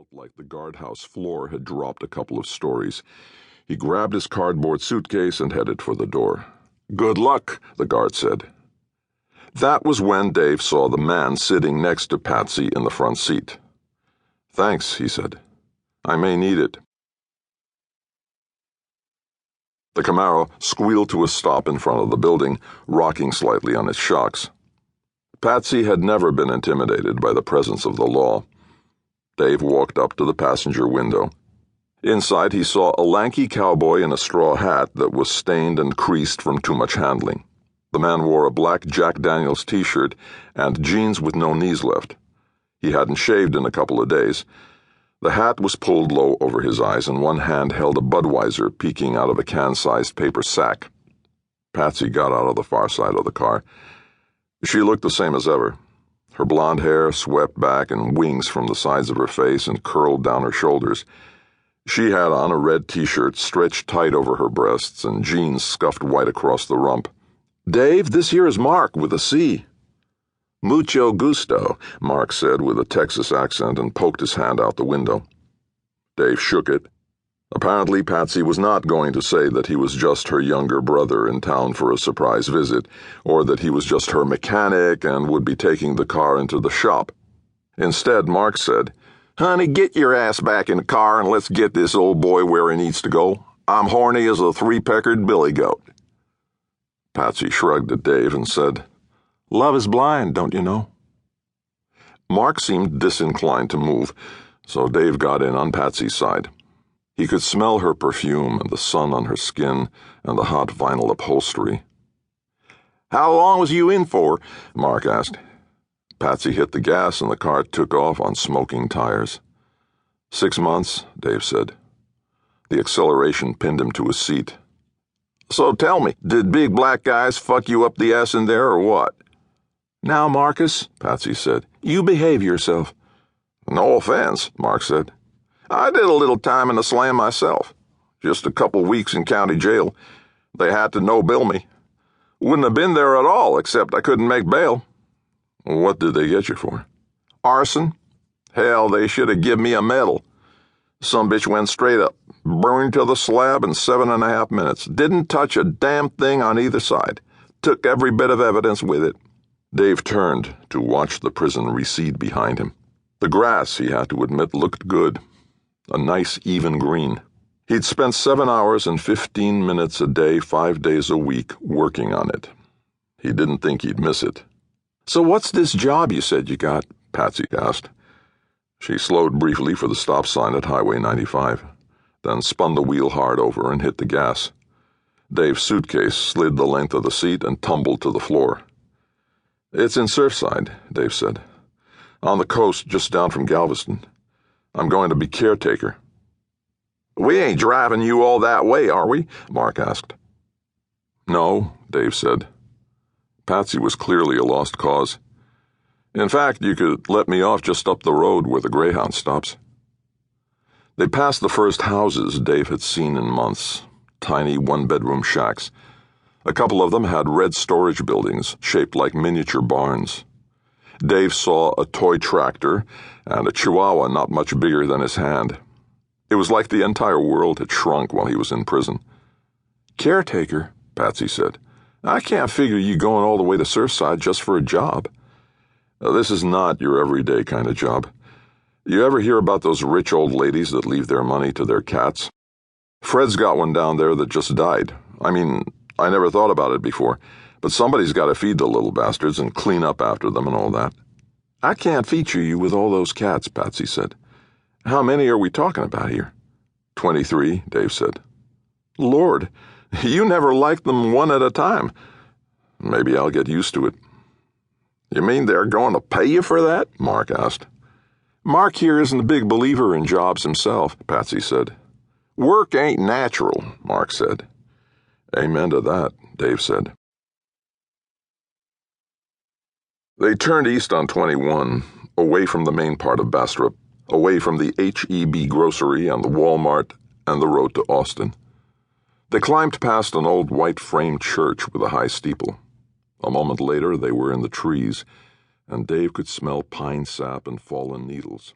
felt like the guardhouse floor had dropped a couple of stories. He grabbed his cardboard suitcase and headed for the door. "Good luck," the guard said. That was when Dave saw the man sitting next to Patsy in the front seat. "Thanks," he said. "I may need it." The Camaro squealed to a stop in front of the building, rocking slightly on its shocks. Patsy had never been intimidated by the presence of the law. Dave walked up to the passenger window. Inside, he saw a lanky cowboy in a straw hat that was stained and creased from too much handling. The man wore a black Jack Daniels t-shirt and jeans with no knees left. He hadn't shaved in a couple of days. The hat was pulled low over his eyes, and one hand held a Budweiser peeking out of a can-sized paper sack. Patsy got out of the far side of the car. She looked the same as ever. Her blonde hair swept back in wings from the sides of her face and curled down her shoulders. She had on a red t-shirt stretched tight over her breasts and jeans scuffed white across the rump. "Dave, this here is Mark with a C." "Mucho gusto," Mark said with a Texas accent and poked his hand out the window. Dave shook it. Apparently, Patsy was not going to say that he was just her younger brother in town for a surprise visit, or that he was just her mechanic and would be taking the car into the shop. Instead, Mark said, "Honey, get your ass back in the car and let's get this old boy where he needs to go. I'm horny as a three-peckered billy goat." Patsy shrugged at Dave and said, "Love is blind, don't you know?" Mark seemed disinclined to move, so Dave got in on Patsy's side. He could smell her perfume and the sun on her skin and the hot vinyl upholstery. "How long was you in for?" Mark asked. Patsy hit the gas and the car took off on smoking tires. 6 months, Dave said. The acceleration pinned him to a seat. "So tell me, did big black guys fuck you up the ass in there or what?" "Now, Marcus," Patsy said, "you behave yourself." "No offense," Mark said. "I did a little time in the slam myself. Just a couple weeks in county jail. They had to no-bill me. Wouldn't have been there at all, except I couldn't make bail." "What did they get you for?" "Arson. Hell, they should have given me a medal. Some bitch went straight up, burned to the slab in 7.5 minutes. Didn't touch a damn thing on either side. Took every bit of evidence with it." Dave turned to watch the prison recede behind him. The grass, he had to admit, looked good. A nice, even green. He'd spent 7 hours and 15 minutes a day, 5 days a week, working on it. He didn't think he'd miss it. "So what's this job you said you got?" Patsy asked. She slowed briefly for the stop sign at Highway 95, then spun the wheel hard over and hit the gas. Dave's suitcase slid the length of the seat and tumbled to the floor. "It's in Surfside," Dave said. "On the coast, just down from Galveston. I'm going to be caretaker." "We ain't driving you all that way, are we?" Mark asked. "No," Dave said. Patsy was clearly a lost cause. "In fact, you could let me off just up the road where the Greyhound stops." They passed the first houses Dave had seen in months, tiny one-bedroom shacks. A couple of them had red storage buildings shaped like miniature barns. Dave saw a toy tractor and a chihuahua not much bigger than his hand. It was like the entire world had shrunk while he was in prison. "Caretaker," Patsy said. "I can't figure you going all the way to Surfside just for a job." "This is not your everyday kind of job. You ever hear about those rich old ladies that leave their money to their cats? Fred's got one down there that just died. I mean, I never thought about it before, but somebody's got to feed the little bastards and clean up after them and all that." "I can't feature you with all those cats," Patsy said. "How many are we talking about here?" 23, Dave said. "Lord, you never liked them one at a time." "Maybe I'll get used to it." "You mean they're going to pay you for that?" Mark asked. "Mark here isn't a big believer in jobs himself," Patsy said. "Work ain't natural," Mark said. "Amen to that," Dave said. They turned east on 21, away from the main part of Bastrop, away from the H-E-B grocery and the Walmart and the road to Austin. They climbed past an old white-framed church with a high steeple. A moment later they were in the trees, and Dave could smell pine sap and fallen needles.